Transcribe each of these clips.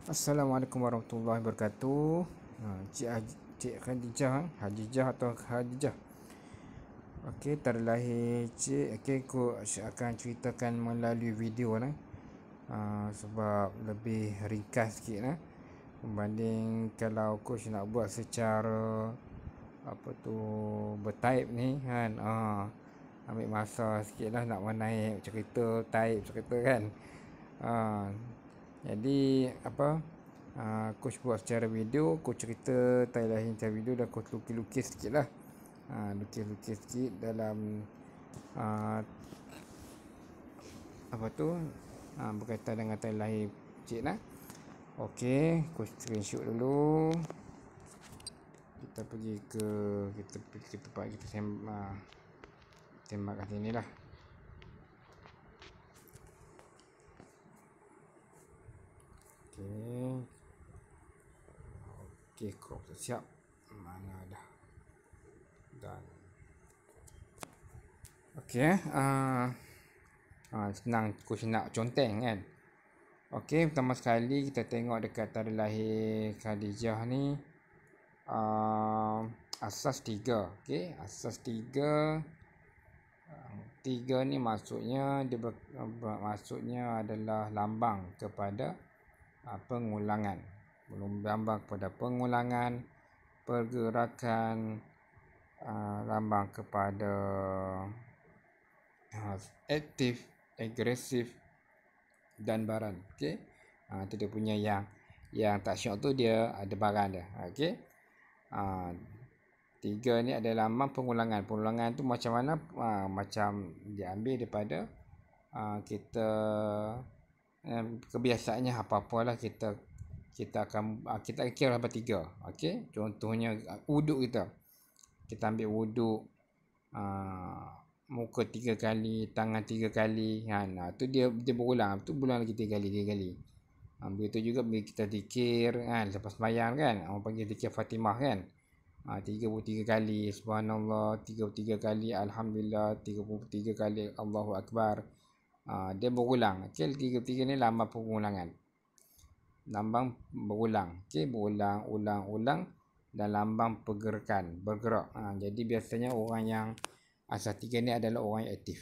Assalamualaikum warahmatullahi wabarakatuh. Cik Khadijah, Hajijah atau Khadijah. Okey, terlahir Cik. Okey, aku akan ceritakan melalui video lah. Sebab lebih ringkas sikit lah berbanding kalau coach nak buat secara apa tu bertaip ni kan. Ambil masa sikit lah nak menaik cerita, taip cerita kan. Jadi apa, coach buat secara video, coach cerita lain secara video dan coach lukis-lukis sikit lah. Lukis-lukis sikit dalam apa tu, berkaitan dengan lahir cik lah. Okey, coach screenshot dulu. Kita pergi ke tempat kita tembak kat sini lah. Okey, crop dah siap. Mana dah. Dan okey, senang coach nak conteng kan. Okey, pertama sekali kita tengok dekat tarikh lahir Khadijah ni, asas 3. Okey, asas 3. 3 ni maksudnya dia maksudnya adalah lambang kepada pengulangan. Lambang kepada pengulangan, pergerakan, lambang kepada aktif, agresif dan baran. Okey. Itu dia punya yang tak syok tu dia ada baran dia. Okey. 3 ni adalah lambang pengulangan. Pengulangan tu macam mana? Macam diambil daripada kita kebiasaannya apa-apalah kita akan kira apa 3. Okey. Contohnya wuduk kita ambil wuduk, muka 3 kali, tangan 3 kali kan. Tu dia berulang. Tu berulang lagi 3 kali. Begitu juga bila kita zikir kan, lepas sembahyang kan, orang panggil zikir Fatimah kan. 33 kali subhanallah, 33 kali alhamdulillah, 33 kali Allahu akbar. Dia berulang. Okey, 33 ni lambang pengulangan. Lambang berulang. Okey, berulang-ulang dan lambang pergerakan, bergerak. Jadi biasanya orang yang asas 3 ni adalah orang yang aktif.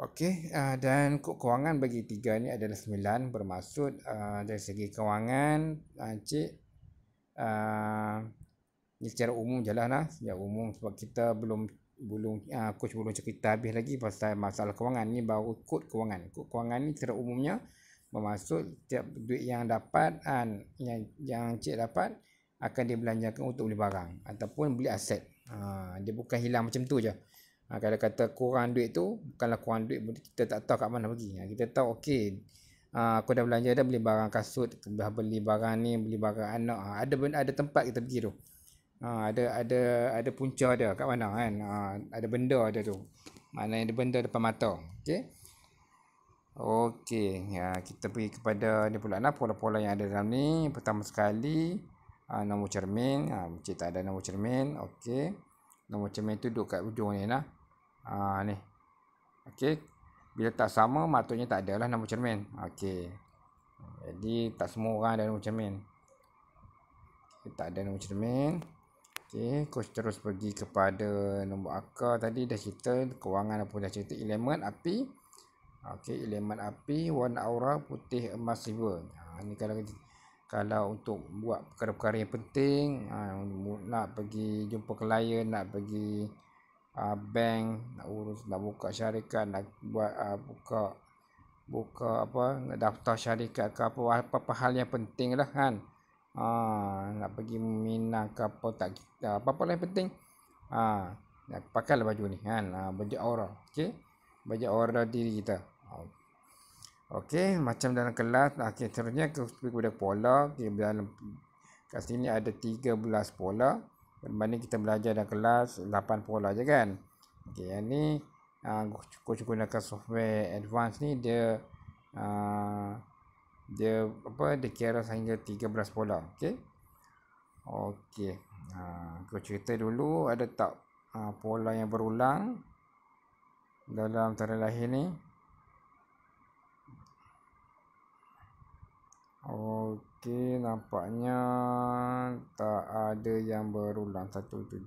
Okey, dan kewangan bagi 3 ni adalah 9, bermaksud dari segi kewangan cik, ni secara umum je lah, secara umum sebab kita belum coach belum cerita habis lagi pasal masalah kewangan ni, baru kod kewangan. Kod kewangan ni secara umumnya bermaksud setiap duit yang dapat yang cik dapat akan dibelanjakan untuk beli barang ataupun beli aset. Dia bukan hilang macam tu je. Kalau kata kurang duit tu, bukanlah kurang duit, kita tak tahu kat mana pergi. Kita tahu okey, aku dah belanja dah, beli barang kasut, dah beli barang ni, beli barang anak. Ada tempat kita pergi tu. Ada punca dia kat mana kan. Ada benda ada tu. Maknanya ada benda depan mata. Okey, kita pergi kepada ni pula lah, pola-pola yang ada dalam ni. Pertama sekali, nombor cermin. Cik tak ada nombor cermin. Okey, nombor cermin tu duduk kat ujung ni lah. Ni. Okey, bila tak sama maksudnya tak ada lah nombor cermin. Okey, jadi tak semua orang ada nombor cermin. Tak ada nombor cermin. Okey, coach terus pergi kepada nombor akar. Tadi dah cerita kewangan apa dah cerita. Elemen api. Okey, elemen api, warna aura putih, emas, silver. Ni kalau untuk buat perkara-perkara yang penting, nak pergi jumpa klien, nak pergi bank, nak buka syarikat, nak buat buka apa, nak daftar syarikat ke apa hal yang penting lah kan. Nak pergi Minang ke apa-apa lah yang penting. Pakailah baju ni kan, baju aura. Okey, baju aura diri kita. Okey, macam dalam kelas. Okey, seterusnya kepada pola. Okey, dalam kat sini ada 13 pola. Berbanding kita belajar dalam kelas 8 pola je kan. Okey, yang ni coach gunakan software advance ni, dia kira sehingga 13 pola. Okey, coach cerita dulu ada tak pola yang berulang dalam tarikh lahir ni. Okey, nampaknya tak ada yang berulang. 178.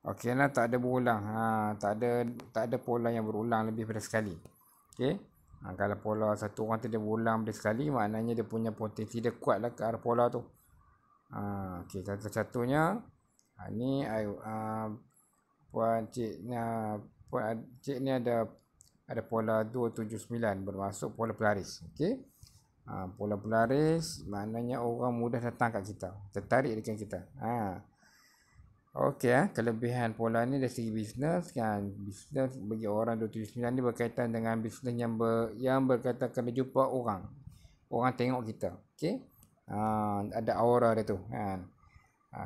Okey lah, tak ada berulang. Tak ada pola yang berulang lebih daripada sekali. Okey. Kalau pola satu orang tu dia berulang lebih sekali, maknanya dia punya potensi dia kuat lah ke arah pola tu. Okey, satu-satunya ni puan cik ni cik ni ada pola 279 bermaksud pola polaris. Okey. Pola polaris maknanya orang mudah datang kat kita, tertarik dengan kita. Okey, kelebihan pola ni dari segi bisnes kan. Bisnes bagi orang 279 ni berkaitan dengan bisnes yang berkaitan kena jumpa orang. Orang tengok kita. Okey. Ada aura dia tu kan.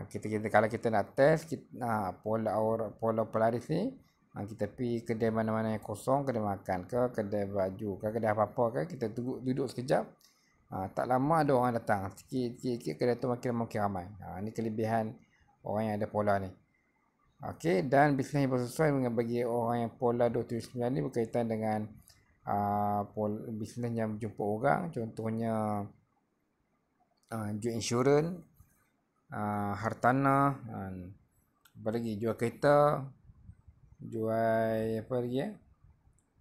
Kita kalau kita nak test pola polaris ni, kita pergi kedai mana-mana yang kosong, kedai makan ke, kedai baju ke, kedai apa-apa ke, kita duduk sekejap. Tak lama ada orang datang. Sikit-sikit kedai tu makin ramai. Ni kelebihan orang yang ada pola ni. Okey, dan bisnes yang bersesuai bagi orang yang pola 279 ni berkaitan dengan bisnes yang berjumpa orang. Contohnya jual insurans, hartanah, apa lagi, jual kereta, jual apa lagi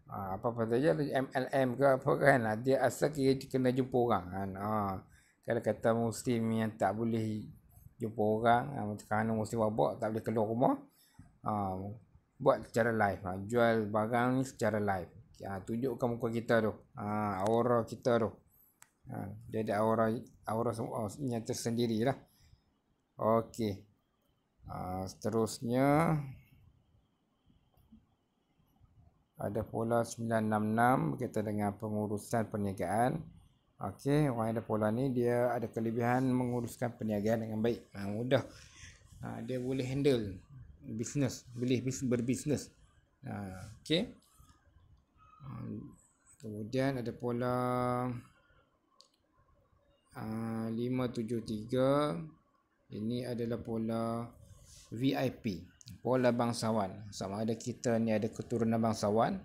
apa-apa saja, MLM ke apa kan, dia asal kena jumpa orang kan. Kalau kata muslim yang tak boleh jumpa orang, kerana muslim wabak tak boleh keluar rumah, buat secara live, jual barang ni secara live, tunjukkan muka kita tu, aura kita tu, dia ada aura yang tersendiri lah. Okey, seterusnya ada pola 966 berkaitan dengan pengurusan perniagaan. Okey, orang yang ada pola ni dia ada kelebihan menguruskan perniagaan dengan baik, mudah. Dia boleh handle bisnes, boleh berbisnes. Okey. Kemudian ada pola 573. Ini adalah pola VIP, pola bangsawan. Sama ada kita ni ada keturunan bangsawan,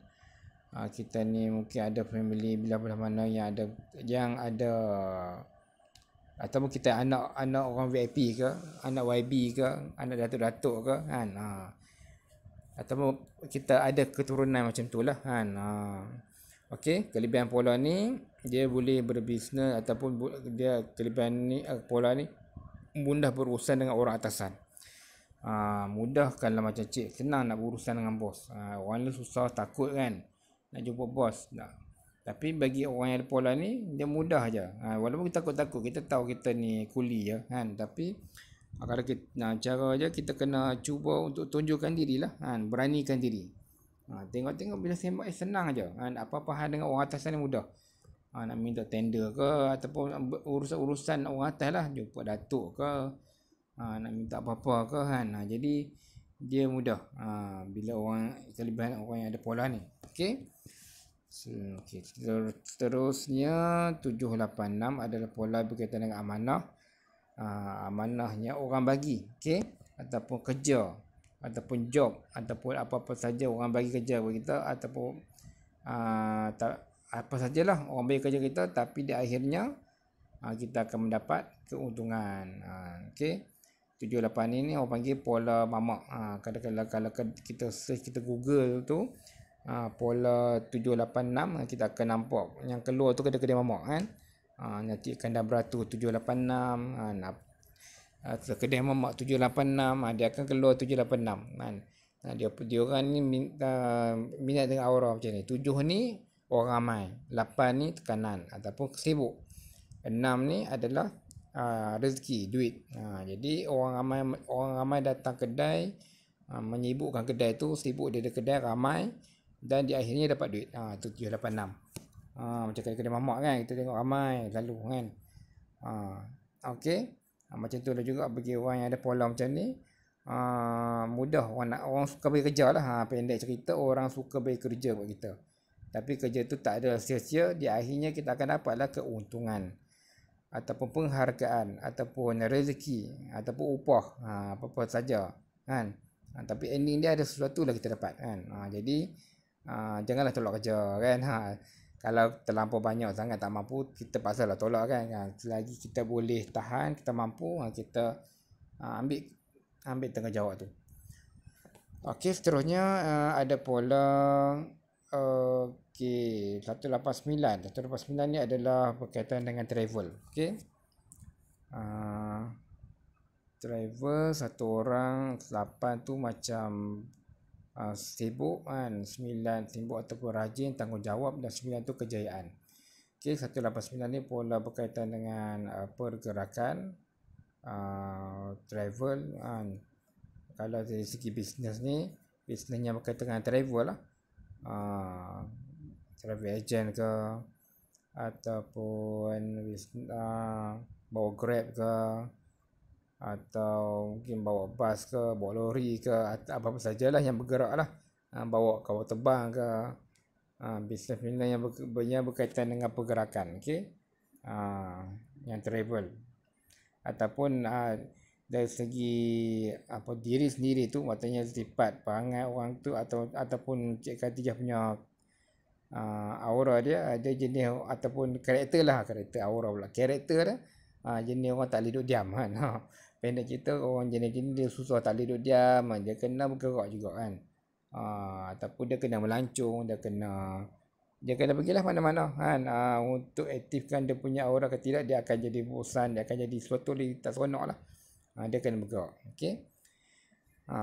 kita ni mungkin ada family belah-belah mana yang ada ataupun kita anak orang VIP ke, anak YB ke, anak datuk-datuk ke kan, ataupun kita ada keturunan macam tu lah kan. Okey, kelebihan pola ni dia boleh berbisnes ataupun dia kelebihan ni pola ni mudah berurusan dengan orang atasan. Mudah kalau macam cik senang nak berurusan dengan bos. Orang lain susah, takut kan nak jumpa bos. Tapi bagi orang yang ada pola ni dia mudah je. Walaupun kita takut-takut, kita tahu kita ni kuli je kan, tapi kalau kita cara je kita kena cuba untuk tunjukkan dirilah kan, beranikan diri. Tengok-tengok bila sembang senang je kan, apa-apa hal dengan orang atasan ni mudah. Nak minta tender ke ataupun urusan orang atas lah, jumpa datuk ke, nak minta apa-apa ke kan. Jadi dia mudah bila kelebihan orang yang ada pola ni. Okey. Seterusnya 786 adalah pola berkaitan dengan amanah. Amanahnya orang bagi, okey, ataupun kerja, ataupun job, ataupun apa-apa saja orang bagi kerja bagi kita, ataupun apa sajalah orang bagi kerja kita, tapi di akhirnya kita akan mendapat keuntungan. Okey. 78 ni orang panggil pola mamak. Kadang-kadang kalau kita search, kita Google tu pola 786, kita akan nampak yang keluar tu kedai-kedai mamak kan. Nanti akan dah beratur 786, kedai mamak 786, dia akan keluar 786 kan. Dia orang ni minat dengan aura macam ni. 7 ni orang ramai, 8 ni tekanan ataupun sibuk, 6 ni adalah rezeki, duit. Jadi orang ramai datang kedai, menyibukkan kedai tu, sibuk dia ada kedai ramai dan di akhirnya dapat duit. 786. Macam kedai mamak kan, kita tengok ramai lalu kan. Okey. Macam tu lah juga bagi orang yang ada pola macam ni. Mudah orang suka bagi kerja lah. Pendek cerita, orang suka bagi kerja buat kita. Tapi kerja tu tak ada sia-sia, di akhirnya kita akan dapatlah keuntungan ataupun penghargaan ataupun rezeki ataupun upah, apa-apa saja kan. Tapi ending dia ada sesuatu lah kita dapat kan. Jadi janganlah tolak kerja kan. Kalau terlampau banyak sangat tak mampu, kita paksalah tolak kan. Selagi kita boleh tahan, kita mampu, kita ambil tanggungjawab tu. Okey, seterusnya ada pola okey 189. 189 ni adalah berkaitan dengan travel. Okey. Travel satu orang 8 tu macam sibuk kan, 9 sibuk ataupun rajin, tanggungjawab, dan 9 tu kejayaan. Okey, 189 ni pola berkaitan dengan pergerakan, travel kan. Kalau dari segi bisnes ni, bisnesnya berkaitan dengan travel lah. Travel agent ke, ataupun bawa Grab ke, atau mungkin bawa bas ke, bawa lori ke, atau apa-apa sajalah yang bergerak lah. Bawa kapal terbang ke, bisnes yang berkaitan dengan pergerakan. Okey, yang travel. Ataupun dari segi diri sendiri tu, maknanya sifat perangai orang tu, ataupun Cik Khatijah punya aura dia, ada jenis ataupun karakter aura pula, karakter dia jenis orang tak boleh duduk diam kan. Pendek cerita, orang jenis dia susah tak boleh duduk diam, dia kena bergerak juga kan. Ataupun dia kena melancong, dia kena pergilah mana-mana kan. Untuk aktifkan dia punya aura ke tidak, dia akan jadi bosan, dia akan jadi sesuatu dia tak seronok lah. Dia kena bergerak. Okey.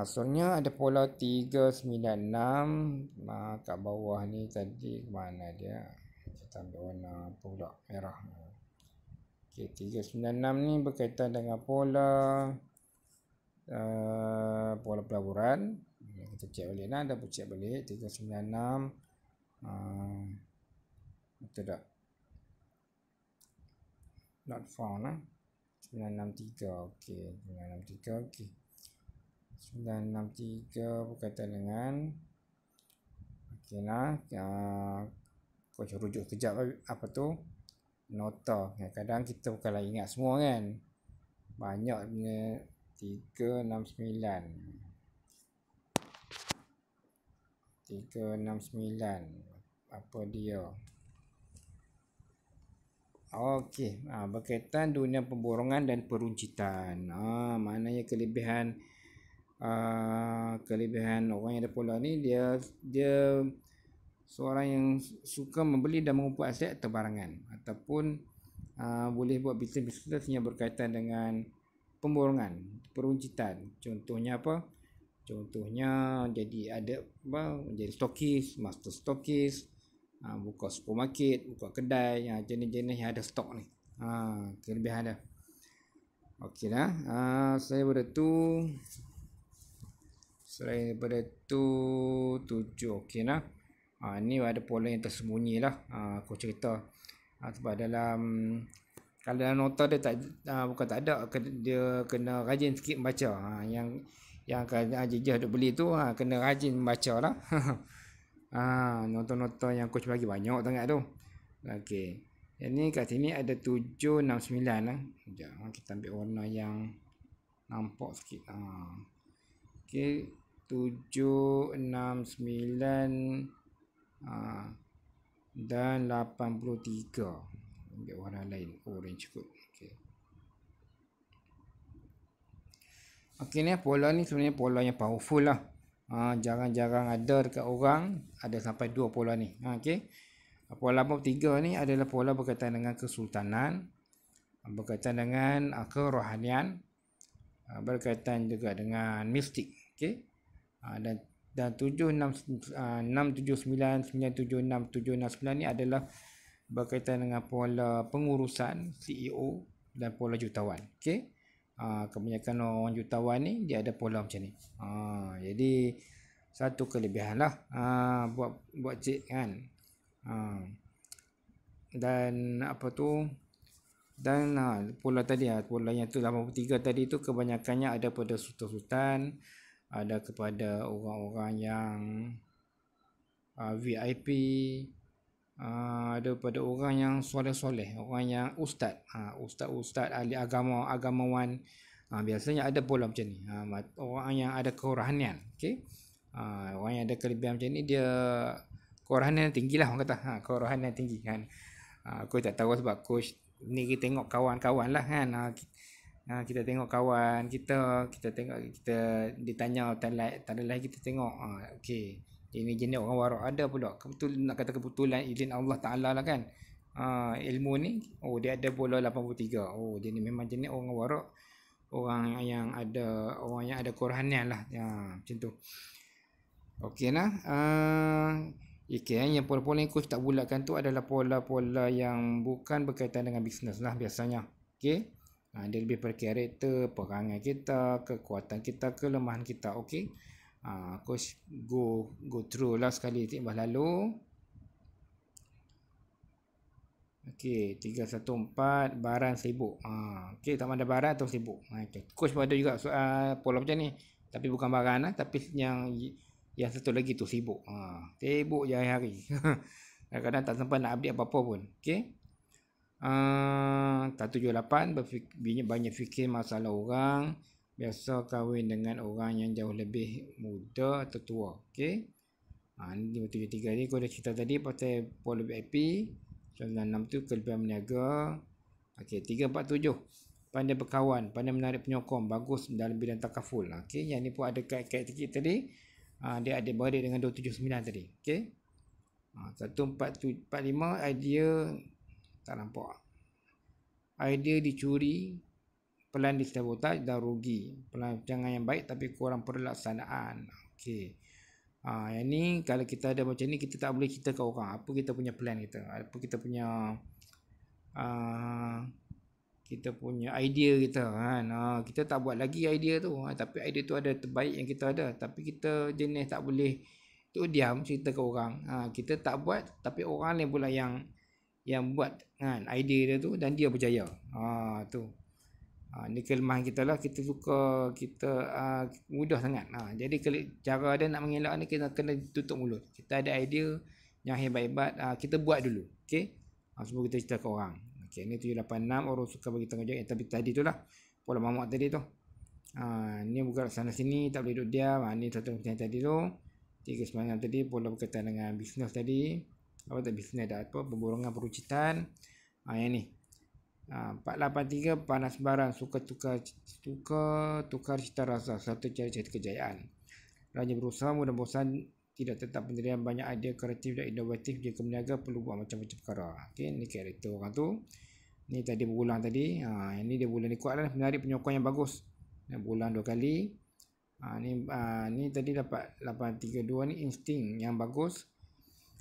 Soalnya ada pola 396 kat bawah ni tadi, mana dia? Kita ambil warna apa pula? Merah. Okey, 396 ni berkaitan dengan pola pelaburan. Kita cek balik lah, dah cek balik 396. Betul tak? Not found lah. 963. Okey, 963. Okey. 963 berkaitan dengan okey lah. Kau rujuk sekejap apa tu? Nota. Kadang-kadang kita bukanlah ingat semua kan. Banyak punya 369. 369. Apa dia? Okey, berkaitan dunia pemborongan dan peruncitan. Maknanya kelebihan orang yang ada pola ni, dia seorang yang suka membeli dan mengumpul aset atau barangan, ataupun boleh buat bisnes yang berkaitan dengan pemborongan, peruncitan. Contohnya apa? Contohnya jadi menjadi stokis, master stokis, buka supermarket, buka kedai, jenis-jenis yang ada stok ni. Kelebihan dia. Okey lah. Selain daripada tu 7. Okey lah. Ni ada pola yang tersembunyi lah. Aku cerita. Sebab kalau dalam nota dia bukan tak ada, dia kena rajin sikit membaca. Yang jejah duk beli tu kena rajin membaca lah. Nota-nota yang coach bagi banyak sangat tu. Okey. Yang ni kat sini ada 769 lah. Sekejap, kita ambil warna yang nampak sikit. Okey, 769 dan 83. Ambil warna lain, orange kot. Okey, ni pola ni sebenarnya pola yang powerful lah. Jarang-jarang ada dekat orang ada sampai 2 pola ni. Okey. Pola bab 3 ni adalah pola berkaitan dengan kesultanan, berkaitan dengan kerohanian, berkaitan juga dengan mistik. Okey. Dan 679, 976, 769 ni adalah berkaitan dengan pola pengurusan CEO dan pola jutawan. Okey. Kebanyakan orang jutawan ni dia ada pola macam ni. Jadi satu kelebihan lah buat cik kan. Dan apa tu, dan pola tadi pola yang tu 83 tadi tu kebanyakannya ada pada sultan-sultan, ada kepada orang-orang yang VIP, ada pada orang yang soleh-soleh, orang yang ustaz, ustaz-ustaz, ahli agamawan. Biasanya ada pola macam ni. Orang yang ada kerohanian. Okey. Orang yang ada kelebihan macam ni, dia kerohanian tinggi lah orang kata. Kerohanian tinggi kan. Coach tak tahu sebab coach ni kita tengok kawan-kawan lah kan. Kita tengok kawan kita tengok kita ditanya tanda lain kita tengok. Okey. Ini jenis orang warak ada pula. Nak kata kebetulan izin Allah Taala lah kan. Ilmu ni dia ada bola 83. Dia ni memang jenis orang warak. Orang yang ada kerohanian lah. Macam tu. Okey lah. Yang pola-pola yang coach tak bulatkan tu adalah pola-pola yang bukan berkaitan dengan bisnes lah biasanya. Okey. Dia lebih pada karakter, perangai kita, kekuatan kita, kelemahan kita. Okey. Coach go through lah sekali timbah lalu. Okey, 314 barang sibuk. Okey, tak ada barang atau sibuk. Okay. Coach pun ada juga soal pola macam ni. Tapi bukan barang lah, tapi yang satu lagi tu sibuk. Sibuk je hari-hari. Kadang-kadang tak sempat nak update apa-apa pun. Okey. 378 banyak fikir masalah orang. Biasa kahwin dengan orang yang jauh lebih muda atau tua. Okey. Ni 73 ni kau dah cerita tadi pasal pola VIP. 96 tu kelebihan berniaga. Okey, 347 pandai berkawan, pandai menarik penyokong, bagus dalam bidang takaful. Okey, yang ni pun ada kait-kait sikit tadi. Dia ada beradik dengan 279 tadi. Okey. 1445 idea tak nampak. Idea dicuri, pelan disabotaj dan rugi. Pelancangan yang baik tapi kurang pelaksanaan. Okey. Yang ni kalau kita ada macam ni kita tak boleh cerita ke orang apa kita punya plan kita, apa kita punya idea kita kan. Kita tak buat lagi idea tu, tapi idea tu ada terbaik yang kita ada, tapi kita jenis tak boleh tu diam cerita ke orang. Kita tak buat tapi orang lain pula yang buat kan idea dia tu dan dia berjaya. Tu ni kelemahan kita lah, kita suka mudah sangat. Jadi cara dia nak mengelak ni kita kena tutup mulut. Kita ada idea yang hebat-hebat, kita buat dulu. Okey. Sebelum kita cerita ke orang. Okey, ni 786 orang suka bagi tanggungjawab tapi tadi tu lah pola mamak tadi tu. Ni bukan sana sini tak boleh duduk diam. Ni satu macam tadi tu. 396 tadi pola berkaitan dengan bisnes tadi. Apa tak bisnes dah apa pemborongan perucitan. Yang ni 483 panas barang, suka tukar cita rasa, satu cari-cari kejayaan. Rajin berusaha, mudah bosan, tidak tetap pendirian, banyak idea kreatif dan inovatif. Jika berniaga perlu buat macam-macam perkara. Okey, ni karakter orang tu. Ni tadi berulang tadi. Ini dia bulan ni kuat lah, menarik penyokong yang bagus. Bulan 2 kali. Ni tadi dapat 832 ni insting yang bagus.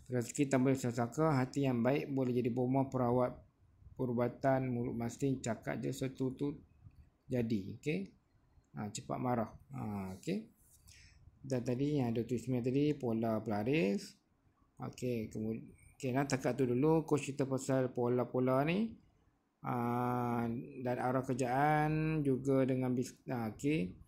Rezeki tambah sesaka, hati yang baik boleh jadi bomba perawat perubatan, mulut masin, cakap je sesuatu tu jadi. Okey. Cepat marah. Okey. Dan tadi yang ada tulisnya tadi pola pelaris. Okey, kemudian nak cakap tu dulu. Coach cerita pasal pola-pola ni. Dan arah kerjaan juga dengan bisnes. Okey.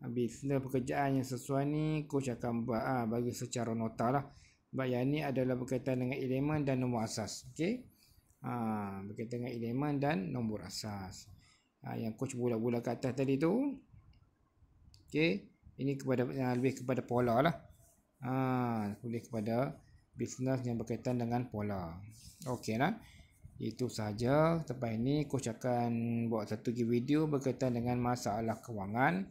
Bisnes pekerjaan yang sesuai ni coach akan bagi secara nota lah. Sebab yang ni adalah berkaitan dengan elemen dan nombor asas. Okey. Berkaitan dengan elemen dan nombor asas. Yang coach bulat-bulat ke atas tadi tu. Okey, ini lebih kepada pola lah. Lebih kepada bisnes yang berkaitan dengan pola. Okey lah. Itu sahaja tempat ini. Coach akan buat satu video berkaitan dengan masalah kewangan.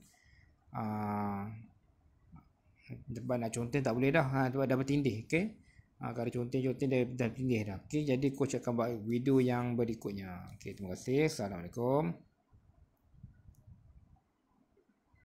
Sebab nak contoh tak boleh dah. Sebab dah bertindih. Okey. Kalau ada contoh-contoh dah pilih dah. Okey, jadi coach akan buat video yang berikutnya. Okey, terima kasih. Assalamualaikum.